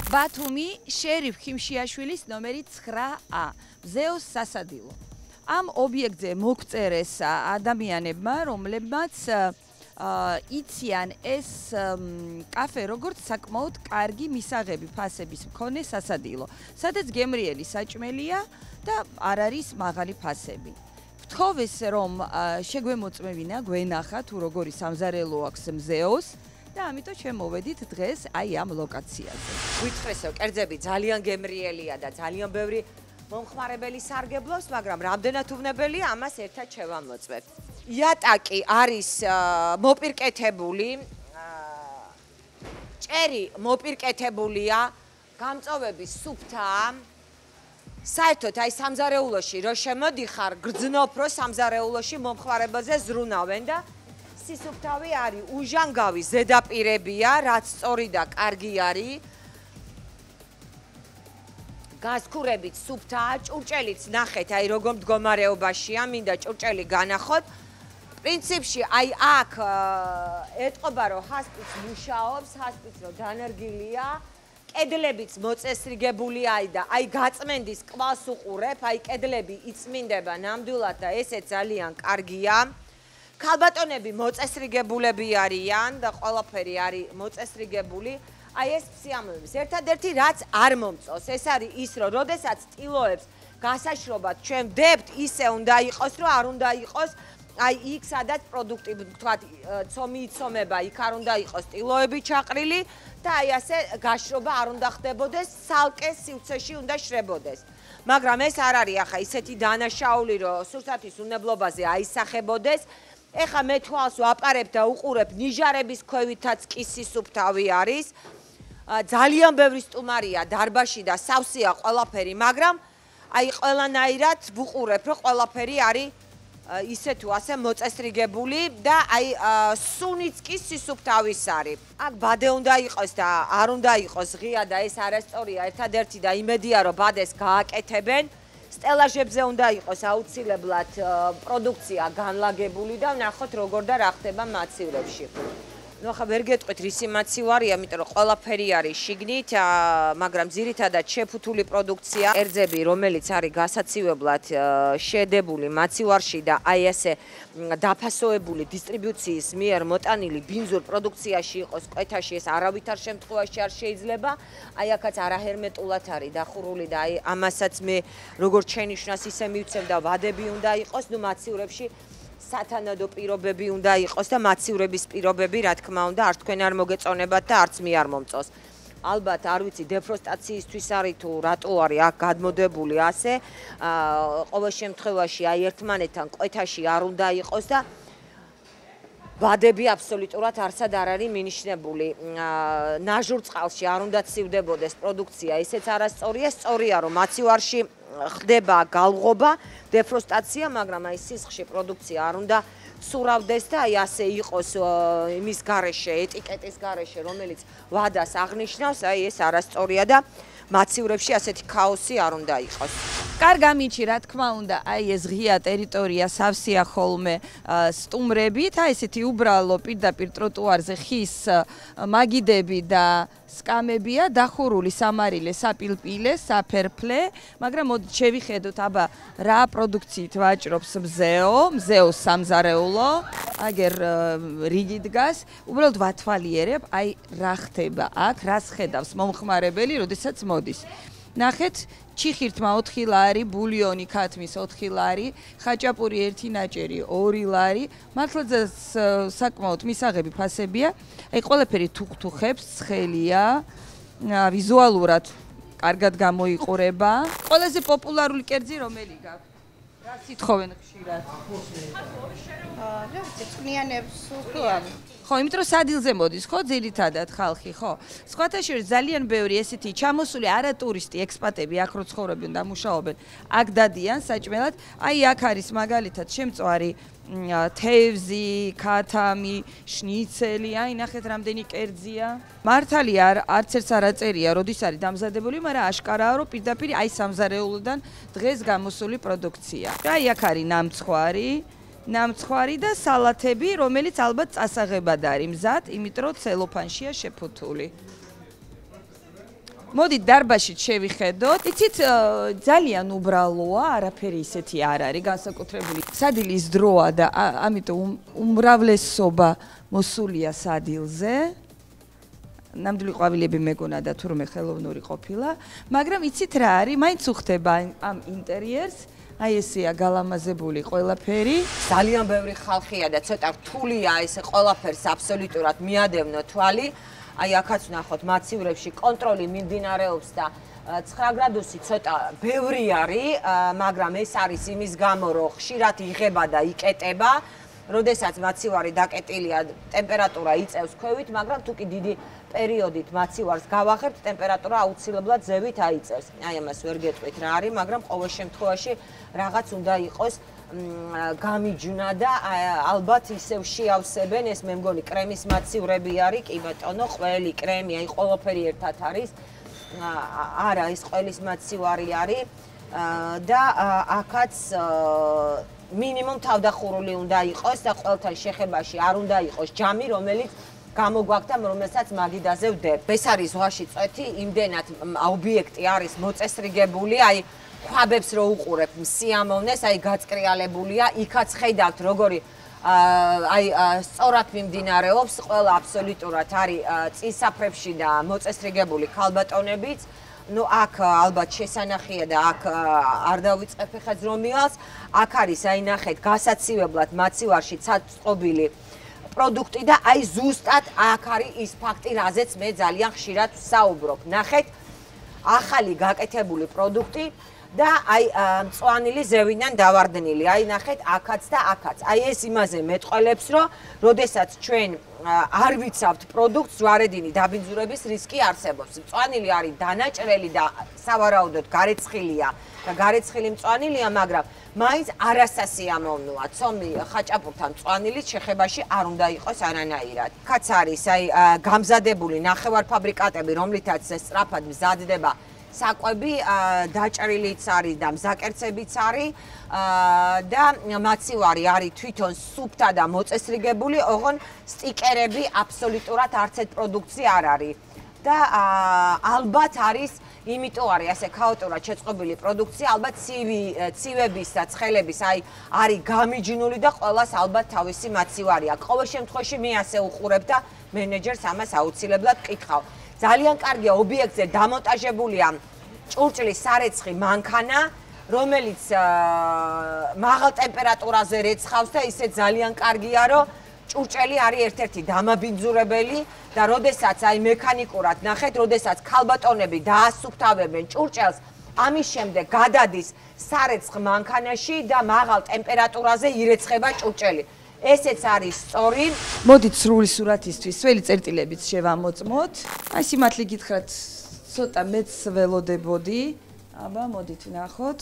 ბათუმი შერიფ ხიმშიაშვილის ნომერი 9A მზეოს სასადილო. Am ობიექტზე მოგწერეს ადამიანებმა, რომლებმაც იციან ეს კაფე როგორც საკმაოდ კარგი მისაღები ფასების მქონე სასადილო, სადაც გემრიელი საჭმელია და არ არის მაღალი ფასები. ვთხოვეს რომ შეგვემოწმევინა, გვენახა თუ როგორი სამზარეულო აქვს მზეოს და ამიტომ შემოვედით დღეს აი ამ ლოკაციაზე. Ვითხრესო, კერძები ძალიან გემრიელია და ძალიან ბევრი მომხმარებელი სარგებლობს, მაგრამ რამდენად უვნებელია ამას ერთად შევამოწმებთ. იატაკი არის მოპირკეთებული, ჭერი მოპირკეთებულია, გამწოვების სუფთაა. საერთოდ აი სამზარეულოში რო შემოდიხარ, გრძნობ რო სამზარეულოში მომხმარებელზე ზრუნავენ და სისუფთავი არის, უჟანგავი ზედაპირებია, რაც სწორი და კარგი არის. გაზქურებით სუფთაა, ჭურჭელიც ნახეთ, აი როგორ მდგომარეობაშია, მინდა ჭურჭელი განახოთ. პრინციპში აი აქ ეტყობა რომ ჰასპიც მუშაობს, ჰასპიც რომ დანერგილია, კედლებიც მოწესრიგებული და აი გაწმენდის კვალს უყურებ, აი კედლები იწმინდება ნამდვილად და ესე ძალიან კარგია. ქალბატონები მოწესრიგებულები არიან და ყველაფერი არის მოწესრიგებული. Ai ეს სიამოვნების ერთადერთი რაც არ მომწონს, ეს არის ის რომ როდესაც ტილოებს გასაშრობად ჩვენ ვდებთ, ისე უნდა იყოს, რომ არ უნდა იყოს აი იქ სადაც პროდუქტი თქვათ ცომი იცომება, იქ არ უნდა იყოს ტილოები ჩაყრილი და აი ასე გაშრობა არ უნდა ხდებოდეს, სალკე სივრცეში უნდა შრებოდეს. მაგრამ ეს არ არის ახლა ისეთი დანაშაული, რომ სურსათის უნებლობაზე აისახებოდეს. ეხა მე თვალს ვაპარებ და უყურებ ნიჟარების ქვევითაც კი სისუფთავი არის. ძალიან ბევრი სტუმარია დარბაზში და სავსეა ყველაფერი, მაგრამ აი ყველანაირად ვუყურებ, რომ ყველაფერი არის ისე თუ ასე მოწესრიგებული და აი სუნიც კი სისუფთავის არის. აქ ბადე უნდა იყოს და არ უნდა იყოს ღია და ეს არასწორია ერთადერთი და იმედია რომ ბადეს გააკეთებენ. სტელაჟებზე უნდა იყოს აუცილებლად პროდუქცია განლაგებული და ვნახოთ როგორ და რა ხდება მაცივრებში. ნუ ახლა ვერ გეტყვით რისი მაცივარია, იმიტომ რომ ყველაფერი არის შიგნით, მაგრამ ძირითადად შეფუთული პროდუქცია, კერძები, რომელიც არის გასაცივებლად შედებული მაცივარში და აი ესე დაფასოებული დისტრიბუციის მიერ მოტანილი ბინძურ პროდუქციაში იყოს კვეთაში, ეს არავითარ შემთხვევაში არ შეიძლება. აი აქაც არაჰერმეტულად არის დახურული და აი ამასაც მე როგორც შენიშვნას ისე მივცემ და ვადები უნდა იყოს, ნუ მაცივრებში სათანადო პირობები უნდა იყოს და მაცივრების პირობები, რა თქმა უნდა, არც თქვენ არ მოგეწონებათ და არც მე არ მომწონს. ალბათ, არ ვიცი, დეფროსტაციისთვის არის თუ რატო არის აქ გადმოდებული ასე. ყოველ შემთხვევაში აი ერთმანეთთან კვეთაში არ უნდა იყოს და ვადები აბსოლუტურად არსად არ არის მინიშნებული. ნაჟურ წყალში არ უნდა ცივდებოდეს პროდუქცია, ისეც არასწორია, სწორია რომ მაცივარში ხდება გალღობა, დეფროსტაცია, მაგრამ აი სისხლში პროდუქცია არ უნდა სურავდეს და აი ასე იყოს იმის გარეშე, ეტიკეტის გარეშე, რომელიც ვადას აღნიშნავს, აი ეს არასწორია და მაცივრებში ასეთი ქაოსი არ უნდა იყოს. კარგ ამინჩი, რა თქმა უნდა, აი ეს ღია ტერიტორია სავსეა ხოლმე სტუმრებით, აი ესეთი უბრალო პირდაპირ ტროტუარზე ხის მაგიდები და სკამებია, დახურული სამარილე, საპილპილე, საფერფლე, მაგრამ მოდით შევიხედოთ, აბა რა პროდუქციით ვაჭრობს მზეოს სამზარეულო, აგერ რიგი დგას, უბრალოდ ვათვალიერებ, აი რა ხდება აქ, რას ხედავს მომხმარებელი, როდესაც მოდის. ნახეთ, ჩიხირთმა 4 ლარი, ბულიონი ქათმის 4 ლარი, ხაჭაპური 1 ნაჭერი 2 ლარი, მართლა საკმაოდ მისაღები ფასებია. აი ყველაფერი თუხთუხებს, ცხელია, ვიზუალურად კარგად გამოიყურება. ყველაზე პოპულარული კერძი რომელი გაქვს? რა სითხოვენ ხშირად? რა ვიცი, წვნიანებს თუ არა. ხო, იმიტომ რომ სადილზე მოდის, ხო, ძირითადად ხალხი, ხო. სხვათა შორის ძალიან ბევრი ესეთი ჩამოსული არატურისტი ექსპატები აქ რო ცხოვრობენ და მუშაობენ, აქ დადიან საჭმელად. აი აქ არის მაგალითად შემწვარი თევზი, ქათამი, შნიცელი, აი ნახეთ რამდენი კერძია. მართალია არც ერთს არ აწერია, როდის არის დამზადებული, მაგრამ აშკარაა რომ პირდაპირ აი სამზარეულოდან დღეს გამოსული პროდუქცია. აი აქ არის ნამცხვარი და სალათები, რომელიც ალბათ წასაღებად არის მზად, იმიტომ რომ ცელოფანშია შეფუთული. მოდით დარბაზით შევიხედოთ. იცით, ძალიან უბრალოა, არაფერი ისეთი არ არის განსაკუთრებული. სადილის დროა და ამიტომ უმრავლესობა მოსულია სადილზე. ნამდვილი ყვავილები მეგონა და თურმე ხელოვნური ყოფილა, მაგრამ იცით რა არის, მაინც უხდება ამ ინტერიერს. აი ესეა გალამაზებული ყველაფერი. ძალიან ბევრი ხალხია და ცოტა რთულია ესე ყველაფერს აბსოლუტურად მიადევნო თვალი. აი აქაც ვნახოთ მაცივრებში კონტროლი მიმდინარეობს და 9 გრადუსი ცოტა ბევრი არის, მაგრამ ეს არის იმის გამო, რომ ხშირად იღება და იკეტება. როდესაც მაცივარი დაკეტილია, ტემპერატურა იწევს ქვევით, მაგრამ თუ კი დიდი პერიოდით მაცივარს გავახერთ, ტემპერატურა აუცილებლად ზევით აიწევს. აი ამას ვერ გეტყვით რა არის, მაგრამ ყოველ შემთხვევაში რაღაც უნდა იყოს გამიჯნა და ალბათ ისევ შეავსებენ, ეს მე მგონი კრემის მაცივრები არის, კი ბატონო, ყველი კრემი, აი ყველაფერი ერთად არის. არა, ეს ყველის მაცივარი არის და აქაც მინიმუმ თავდახურული უნდა იყოს და ყველთან შეხებაში არ უნდა იყოს ჯამი, რომელიც გამოგვაქვს და რომელსაც მაგიდაზე ვდებ. ეს არის ზღვაში წვეთი, იმდენად ობიექტი არის მოწესრიგებული, აი ქვაბებს რო უყურებ, სიამოვნეს, აი გაწკრიალებულია, იქაც ხედავთ როგორი აი სწორად მიმდინარეობს, ყველა აბსოლუტურად არის წინსაფრებში და მოწესრიგებული ქალბატონებიც. ნუ აქ ალბათ შესანახია და აქ არ დავიწყებ ხა ზრომიალს. აქ არის აი ნახეთ გასაცივებლად მაცივარში ცაწყობილი პროდუქტი და აი ზუსტად აქ არის ის ფაქტი, რაზეც მე ძალიან ხშირად ვსაუბრობ. ნახეთ ახალი გაკეთებული პროდუქტი და აი მწვანილი ზევიდან დავარდნილი. აი ნახეთ აქაც და აქაც. აი ეს იმაზე მეტყველებს, რომ როდესაც ჩვენ არ ვიცავთ პროდუქტს, ჯვარედინი დაბინძურების რისკი არსებობს. მწვანილი არის დანაჭრელი და სავარაუდოდ გარეცხილია და გარეცხილი მწვანილია, მაგრამ მაინც არასასიამოვნოა. ცომი ხაჭაპურთან მწვანილის შეხებაში არ უნდა იყოს არანაირად. აქაც არის აი გამზადებული ნახევარფაბრიკატები, რომლითაც სწრაფად მზადდება საკვები, დაჭრილიც არის და მზაკერცებიც არის და მაცივარი არის თვითონ სუფთა და მოწესრიგებული, ოღონ სტიკერები აბსოლუტურად არც ერთ პროდუქტზე არ არის. და ალბათ არის, იმიტომ არის ასე ქაოტურად შეწყობილი პროდუქცია, ალბათ ცივების და ცხელების აი არის გამიჯნული და ყველას ალბათ თავისი მაცივარი აქვს. ყოველ შემთხვევაში მე ასე უყურებ და მენეჯერს ამას აუცილებლად ვკითხავ. ძალიან კარგია ობიექტზე დამონტაჟებულია ჭურჭლის სარეცხი მანქანა, რომელიც მაღალ ტემპერატურაზე რეცხავს და ისე ძალიან კარგია, რომ ჭურჭელი არის ერთ-ერთი დამაბინძურებელი და როდესაც აი მექანიკურად ნახეთ, როდესაც ქალბატონები დაასუფთავებენ ჭურჭელს, ამის შემდეგ გადადის სარეცხ მანქანაში და მაღალ ტემპერატურაზე ირეცხება ჭურჭელი. ესეც არის სწორი. მოდით სრული სურათისთვის ძველი წერტილებიც შევამოწმოთ. აი სიმართლე გითხრათ, ცოტა მეც ველოდებოდი. აბა მოდით ვნახოთ.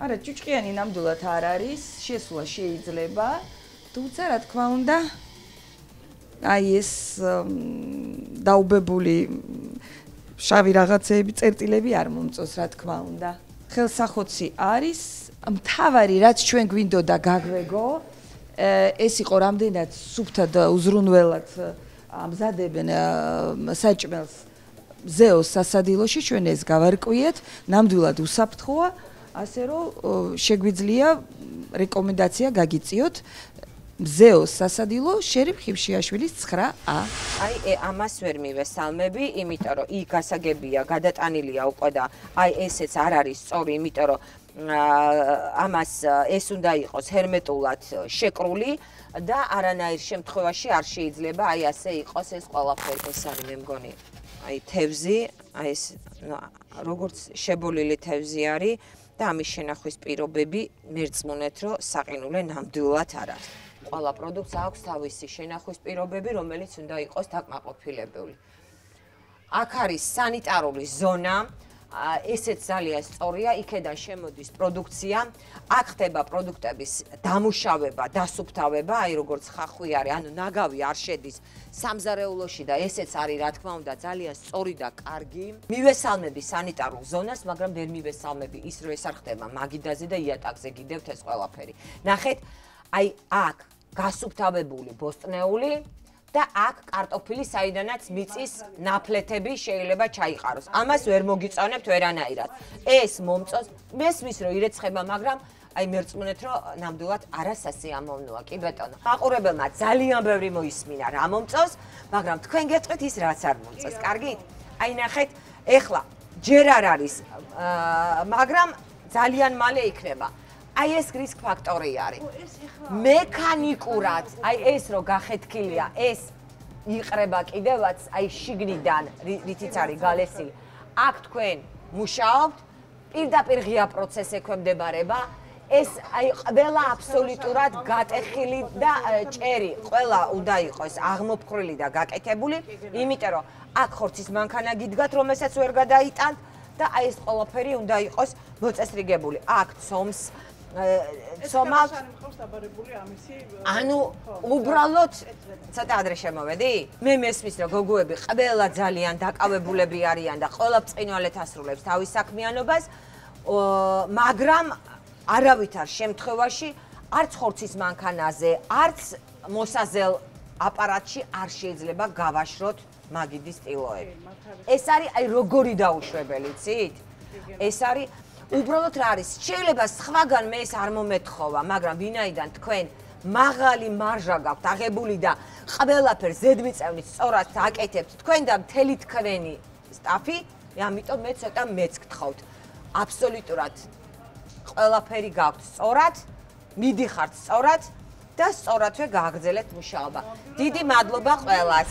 არა, ჭუჭყიანი ნამდვილად არ არის, შესვლა შეიძლება. თუმცა რა თქმა უნდა, აი ეს დაუბებული შავი რაღაცეები, წერტილები არ მომწონს, რა თქმა უნდა. ხელსახოცი არის, მთავარი რაც ჩვენ გვინდოდა გაგვეგო, ეს იყო რამდენად სუფთად უზრუნველად ამზადებენ საჭმელს მზეოს სასადილოში, ჩვენ ეს გავარკვიეთ, ნამდვილად უსაფრთხოა, ასე რომ შეგვიძლია რეკომენდაცია გაგიწიოთ მზეოს სასადილო შერიფ ხიფშიაშვილის 9A. აი ამას ვერ მივესალმები, იმიტომ რომ იქ გასაგებია, გადატანილია უკვე და აი ესეც არ არის სწორი, იმიტომ რომ ამას ეს უნდა იყოს ჰერმეტულად შეკრული და არანაირ შემთხვევაში არ შეიძლება აი ასე იყოს ეს ყველაფერი. ეს არის მე მგონი აი თევზი, აი ეს როგორც შებოლილი თევზი არის და ამის შენახვის პირობები მერწმუნეთ, რომ საყინულე ნამდვილად არ არის. ყველა პროდუქტს აქვს თავისი შენახვის პირობები, რომელიც უნდა იყოს დაკმაყოფილებული. აქ არის სანიტარული ზონა, ესეც ძალიან სწორია, იქედან შემოდის პროდუქცია, აქ ხდება პროდუქტების დამუშავება, დასუფთავება, აი როგორც ხახვი არის, ანუ ნაგავი არ შედის სამზარეულოში და ესეც არის რა თქმა უნდა ძალიან სწორი და კარგი. მივესალმები სანიტარულ ზონას, მაგრამ ვერ მივესალმები ის რომ ეს არ ხდება მაგიდაზე და იატაკზე გიდევთ ეს ყველაფერი. ნახეთ, აი აქ გასუფთავებული ბოსტნეული, და აქ კარტოფილი საიდანაც მიწის ნაფლეთები შეიძლება ჩაიყაროს. ამას ვერ მოგიწონებთ ვერანაირად. ეს მომწონს, მესმის რომ ირეცხება, მაგრამ აი მერწმუნეთ რომ ნამდვილად არასასიამოვნოა, კი ბატონო. მაყურებელმა ძალიან ბევრი მოისმინა რა მომწონს, მაგრამ თქვენ გეტყვით ის რაც არ მომწონს. კარგით? აი ნახეთ, ეხლა ჯერ არ არის, მაგრამ ძალიან მალე იქნება. აი ეს რისკ ფაქტორი არის. მექანიკურად, აი ეს რო გახეთქილია, ეს იყრება კიდევაც აი შიგნიდან, რითიც არის გალესილი. აქ თქვენ მუშაობთ, პირდაპირ ღია პროცესი ექვემდებარება. ეს აი ყველა აბსოლუტურად გატეხილი და ჭერი, ყველა უნდა იყოს აღმოფხრილი და გაკეთებული, იმიტომ რომ აქ ხორცის მანქანა გიდგათ, რომელსაც ვერ გადაიტანთ და აი ეს ყველაფერი უნდა იყოს მოწესრიგებული. აქ ცომს ცომა ანუ უბრალოდ ცოტა ადრე შემოვედი? მე მესმის რომ გოგოები ყველა ძალიან დაკავებულები არიან და ყველა ბრწყინვალედ ასრულებს თავის საქმიანობას, მაგრამ არავითარ შემთხვევაში არც ხორცის მანქანაზე, არც მოსაზელ აპარატში არ შეიძლება გავაშროთ მაგიდის ტილოები. ეს არის აი როგორი დაუშვებელი, იცით? ეს არის უბრალოდ რა არის? შეიძლება სხვაგან მე ეს არ მომეთხოვა, მაგრამ ვინაიდან თქვენ მაღალი მარჟა გაქვთ აღებული და ყველაფერს ზედმიწევნით სწორად აკეთებთ თქვენ და მთელი თქვენი სტაფი, ამიტომ მე ცოტა მეც გთხოვთ. აბსოლუტურად ყველაფერი გაქვთ სწორად, მიდიხართ სწორად და სწორადვე გააგრძელეთ მუშაობა. დიდი მადლობა ყველას.